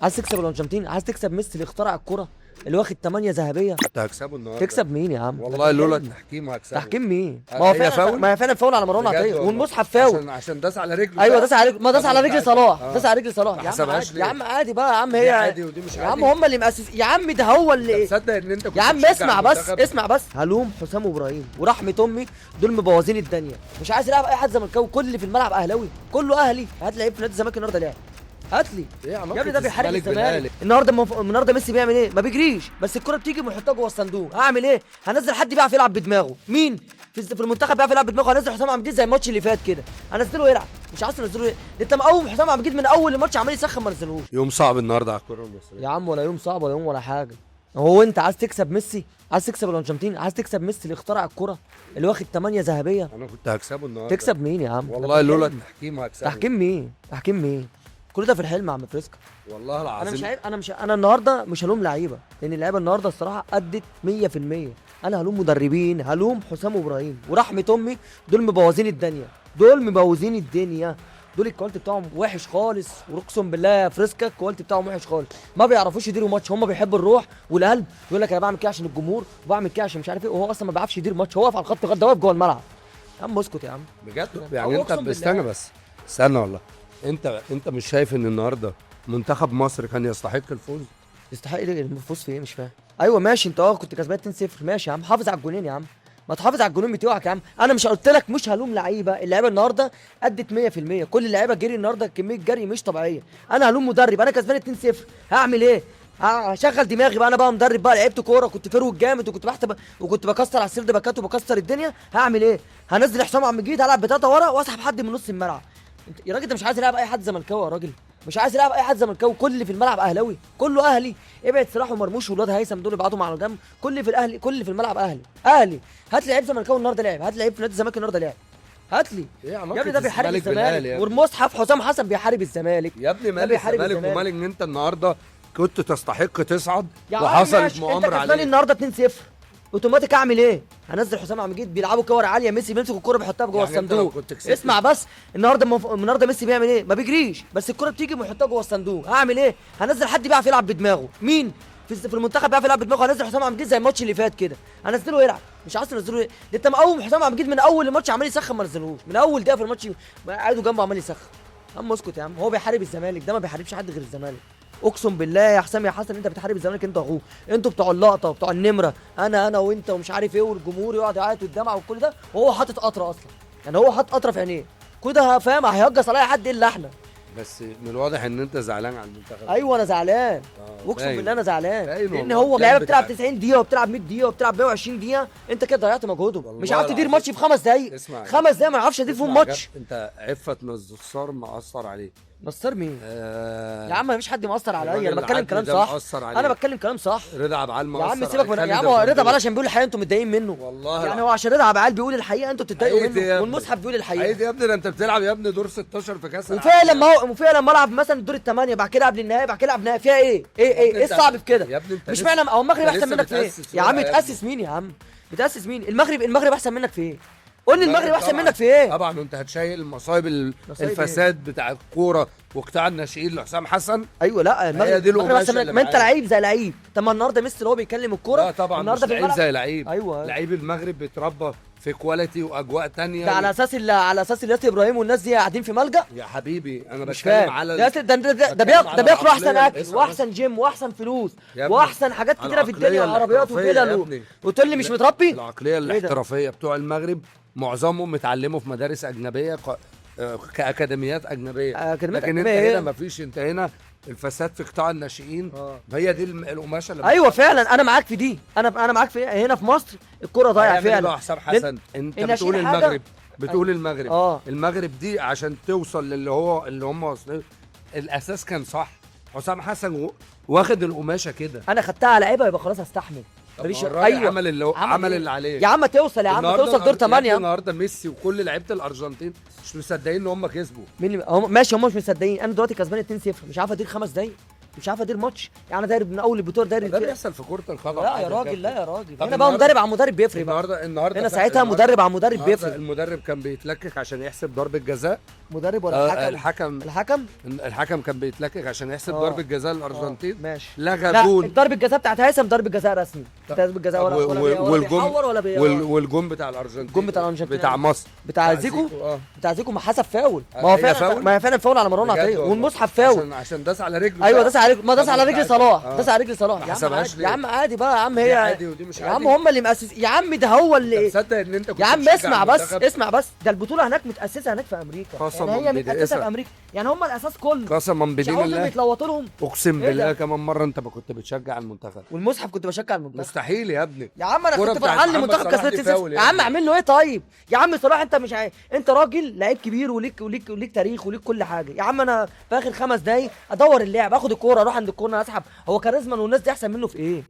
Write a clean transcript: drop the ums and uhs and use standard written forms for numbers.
عايز تكسب الارجنتين، عايز تكسب ميسي اللي اخترع الكرة، اللي واخد 8 ذهبية. كنت هكسبه النهارده. تكسب مين يا عم؟ والله لولا التحكيم هكسبه. تحكيم مين؟ ما هو هي فعلا فاول؟ ما هي فعلا فاول على مروان عطية والمصحف فاول. عشان داس على رجله. ايوه داس على رجل، ما داس على رجل صلاح، آه. داس على رجل صلاح. ما يا عم حسبهاش عادي، ليه؟ يا عم عادي بقى يا عم، دي هي عادي ودي مش يا عم عادي. هم اللي مؤسس يا عم، ده هو اللي تصدق ان انت كنت يا عم بتشجع اسمع بس المنتخب؟ اسمع بس. هلوم حسام وابراهيم ورحمه امي، دول مبوظين الدنيا. مش عايز يلعب اي حد زملكاوي، كل اللي في الملعب اهلاوي، كله اهلي. هات لعيب في نادي الزمالك النهارده لعب، هات لي ايه يا علاقة ابني. ده بيحارب الزمالك الزمالك بالأهلي؟ النهارده ميسي بيعمل ايه؟ ما بيجريش، بس الكره بتيجي ويحطها جوه الصندوق. هعمل ايه؟ هنزل حد بيعرف يلعب بدماغه. مين في المنتخب بيعرف يلعب بدماغه؟ هنزل حسام عبد المجيد زي الماتش اللي فات كده، هنزله يلعب. مش عايز تنزله ايه؟ ده انت مقوم حسام عبد المجيد من اول الماتش عمال يسخن، ما نزلهوش. يوم صعب النهارده على الكرة المصرية يا عم ولا يوم صعب ولا يوم ولا حاجه. هو انت عايز تكسب ميسي، عايز تكسب الارجنتين، عايز تكسب ميسي اللي اخترع الكرة، اللي واخد 8 ذهبية. انا كنت هكسبه النهارده. تكسب مين يا عم؟ والله لولا التحكيم هكسبه. تحكيم مين؟ تحكيم مين؟ كل ده في الحلم يا عم فريسكا. والله العظيم انا مش عارف، انا النهارده مش هلوم لعيبه، لان اللعيبه النهارده الصراحه ادت 100%. انا هلوم مدربين، هلوم حسام وابراهيم ورحمه امي، دول مبوظين الدنيا، دول مبوظين الدنيا. دول الكواليتي بتاعهم وحش خالص، واقسم بالله يا فريسكا الكواليتي بتاعهم وحش خالص. ما بيعرفوش يديروا ماتش، هم بيحبوا الروح والقلب. يقول لك انا بعمل كده عشان الجمهور وبعمل كده عشان مش عارف ايه، وهو اصلا ما بيعرفش يدير ماتش. هو واقف على الخط لغايه ده، واقف جوه الملعب. يا عم اسكت يا عم بجد أو يعني انت أقسم استنى بالله. بس استنى والله. انت مش شايف ان النهارده منتخب مصر كان يستحق الفوز؟ يستحق ايه الفوز في ايه؟ مش فاهم. ايوه ماشي، انت كنت كسبان 2-0 ماشي يا عم، حافظ على الجونين يا عم، ما تحافظ على الجونين بتوعك يا عم. انا مش قلت لك مش هلوم لعيبه، اللعيبه النهارده ادت 100%، كل اللعيبه جري النهارده كميه جري مش طبيعيه. انا هلوم مدرب، انا كسبان 2-0 هعمل ايه؟ هشغل دماغي بقى، انا بقى مدرب بقى، لعبت كوره كنت فيرو جامد وكنت بحت وكنت بكسر على السيرد باكات وبكسر الدنيا. هعمل ايه؟ هنزل حسام عبد المجيد، هلعب بتاتا ورا واسحب حد من نص الملعب. انت يا راجل، انت مش عايز يلعب اي حد زملكاوي يا راجل، مش عايز يلعب اي حد زملكاوي، كل اللي في الملعب اهلاوي، كله اهلي. ابعد صلاح ومرموش والواد هيثم دول ابعدهم على جنب، كل اللي في الاهلي، كل اللي في الملعب اهلي. هات لي لعيب زملكاوي النهارده لعب، هات لي لعيب في نادي الزمالك النهارده لعب، هات لي. ايه يا علاقة ابني ده بيحارب الزمالك بالأهلي الزمالك، يا ابني؟ والمصحف حسام حسن بيحارب الزمالك. يا ابني ده مال بيحارب الزمالك ومال ان انت النهارده كنت تستحق تصعد يا عم وحصلت ماشي، انت مؤامره كسبان عليك. النهارده 2-0 اوتوماتيك. اعمل ايه؟ هنزل حسام عبد المجيد، بيلعبوا كور عاليه، ميسي بيمسك الكوره بيحطها جوه يعني انت لو الصندوق. كنت كسبت اسمع بس، النهارده ميسي بيعمل ايه؟ ما بيجريش، بس الكوره بتيجي ويحطها جوه الصندوق. هعمل ايه؟ هنزل حد بيعرف يلعب بدماغه. مين في المنتخب بيعرف يلعب بدماغه؟ هنزل حسام عبد المجيد زي الماتش اللي فات كده، هنزله يلعب. مش عايز تنزله ايه؟ ده انت مقوم حسام عبد المجيد من اول الماتش عمال يسخن، ما نزلهوش من اول دقيقه في الماتش، قاعدوا جنبه عمال يسخن. يا عم اسكت يا عم، هو بيحارب الزمالك، ده ما بيحاربش حد غير الزمالك. اقسم بالله يا حسام يا حسن، انت بتحارب الزمالك انت واخوه، انتوا بتوع اللقطه وبتوع النمره، انا وانت ومش عارف ايه، والجمهور يقعد يعيط والدمع وكل ده، وهو حاطط قطره اصلا، يعني هو حاطط قطره في عينيه كده، فاهم؟ هيهجص على اي حد الا احنا. بس من الواضح ان انت زعلان على المنتخب. ايوه انا زعلان، اقسم باين. بالله انا زعلان، باين لان والله. هو اللعيبه الجنب بتلعب بتاعك. 90 دقيقه وبتلعب 100 دقيقه وبتلعب 120 دقيقه، انت كده ضيعت مجهودهم. والله مش عارف تدير العظيم. ماتش في 5 دقايق، اسمع 5 دقايق ما اعرفش ادير فيهم اسمع ماتش. انت عفة نصار مأثر عليك. نصر مين؟ آه يا عم مفيش حد مأثر عليا، الراجل انا بتكلم العدل كلام ده صح، مأثر عليك. انا بتكلم كلام صح. رضا عبعال مأثر يا عم سيبك عليك. من خالد يا عم، الغندور. رضا عبال عشان بيقول الحقيقه انتوا متضايقين منه والله يعني، هو عشان رضا عبال بيقول الحقيقه انتوا بتتضايقوا عيد يا منه، ابني. والمصحف بيقول الحقيقه. عيد يا ابني، ده انت بتلعب يا ابني دور 16 في كاس العالم. وفعلا العب مثلا الدور الثمانيه، بعد كده قبل النهائي، بعد كده قبل النهائي، فيها ايه؟ ايه الصعب في كده؟ يا ابني انت مش لسه- معنى هو المغرب انت احسن لسه منك في ايه؟ بتأسس يا عم ورقة يا بتأسس مين يا عم؟ بتأسس مين؟ المغرب احسن منك في ايه؟ قول لي المغرب احسن طبعاً. منك في ايه؟ طبعا وانت هتشيل مصايب مصايب الفساد بتاع الكوره وقطاع الناشئين لحسام حسن. ايوه لا هي المغرب دي المغرب القماشة احسن منك، اللي ما انت معايا. لعيب زي لعيب. طب ما النهارده ميسي اللي هو بيكلم الكوره لا طبعا النهارده مش في لعيب الملعب. زي لعيب. ايوه لعيب المغرب بيتربى في كواليتي واجواء تانية ده على اساس ياسر ابراهيم والناس دي قاعدين في ملجأ. يا حبيبي انا مش بتكلم فاهم على ده بتكلم على بياكلوا احسن العقلية. اكل اسمع واحسن جيم واحسن فلوس يا ابني، واحسن حاجات كتيره في الدنيا، العقلية عربيات الاحترافية يا وفلل ابني. وتقول لي مش متربي. العقليه الاحترافيه بتوع المغرب معظمهم متعلموا في مدارس اجنبيه كاكاديميات اجنبيه. أكاديميات لكن انت أجنبية. هنا مفيش، انت هنا الفساد في قطاع الناشئين. هي دي القماشه اللي ايوه فعلا انا معاك في دي، انا معاك في هنا في مصر الكوره ضايعه هيعمل ايه فعلا. بقى حسام حسن؟ انت الناشئين بتقول حاجة. المغرب، بتقول المغرب. اه. المغرب دي عشان توصل اللي هم واصلين، الاساس كان صح. حسام حسن واخد القماشه كده. انا خدتها على لعيبه يبقى خلاص هستحمل. مفيش الراجل عمل اللي عمل إيه؟ اللي عليه. يا عم توصل يا عم توصل دور 8. النهارده ميسي وكل لعيبه الارجنتين مش مصدقين ان هم كسبوا. مين ماشي، هم مش مصدقين. انا دلوقتي كسبان 2-0 مش عارف ادير 5 دقايق، مش عارف ادير ماتش يعني، انا داير من اول البطوله ده داير. بيحصل في كره القدم. لا يا راجل، لا يا راجل، طب هنا بقى النهاردة- مدرب عن مدرب بيفرق بقى. النهارده هنا ساعتها مدرب عن مدرب النهاردة بيفرق. المدرب كان بيتلكك عشان يحسب ضربه جزاء. مدرب ولا الحكم الحكم كان بيتلكك عشان يحسب ضربه جزاء للارجنتين. ماشي. لغى لا جول. ضربه الجزاء بتاعت هيثم ضربه جزاء رسمي، ضربه جزاء ولا بيحور ولا والجون بتاع الارجنتين، الجون بتاع الارجنتين بتاع مصر، بتاع زيكو. اه بتاع زيكو ما حسب فاول، ما هو هي فعلا فاول؟ ما هي فعلا فاول على مروان بجد عطيه، والله. والمصحف فاول. عشان داس على رجله. ايوه داس على رجل، ما داس على رجل صلاح، آه. داس على رجل صلاح. ما يا عم حسبهاش عادي ليه؟ يا عم عادي بقى يا عم، دي هي عادي ودي مش يا عادي. عم هم اللي مؤسس يا عم، ده هو اللي تصدق ان انت كنت يا عم بتشجع اسمع بس، المنتخب؟ اسمع بس، ده البطوله هناك متاسسه هناك في امريكا، قسماً يعني هي بالله. متاسسه في امريكا، يعني هم الاساس كله. قسما مش بدين عاوزهم الله يتلوطوا لهم. اقسم إيه بالله ده؟ كمان مره انت ما كنت بتشجع المنتخب. والمصحف كنت بشجع المنتخب. مستحيل يا ابني. يا عم انا الكرة كنت بتاعت فرحان محمد المنتخب صلاح كسبت دي 6-0 فاول يا يا عم، ابني. اعمل له ايه طيب يا عم صلاح، انت مش انت راجل لعيب كبير وليك تاريخ وليك كل حاجه يا عم. انا في اخر 5 دقايق ادور اللعب، اخد الكوره اروح عند الكورنر اسحب، هو كاريزما والناس دي احسن منه في ايه؟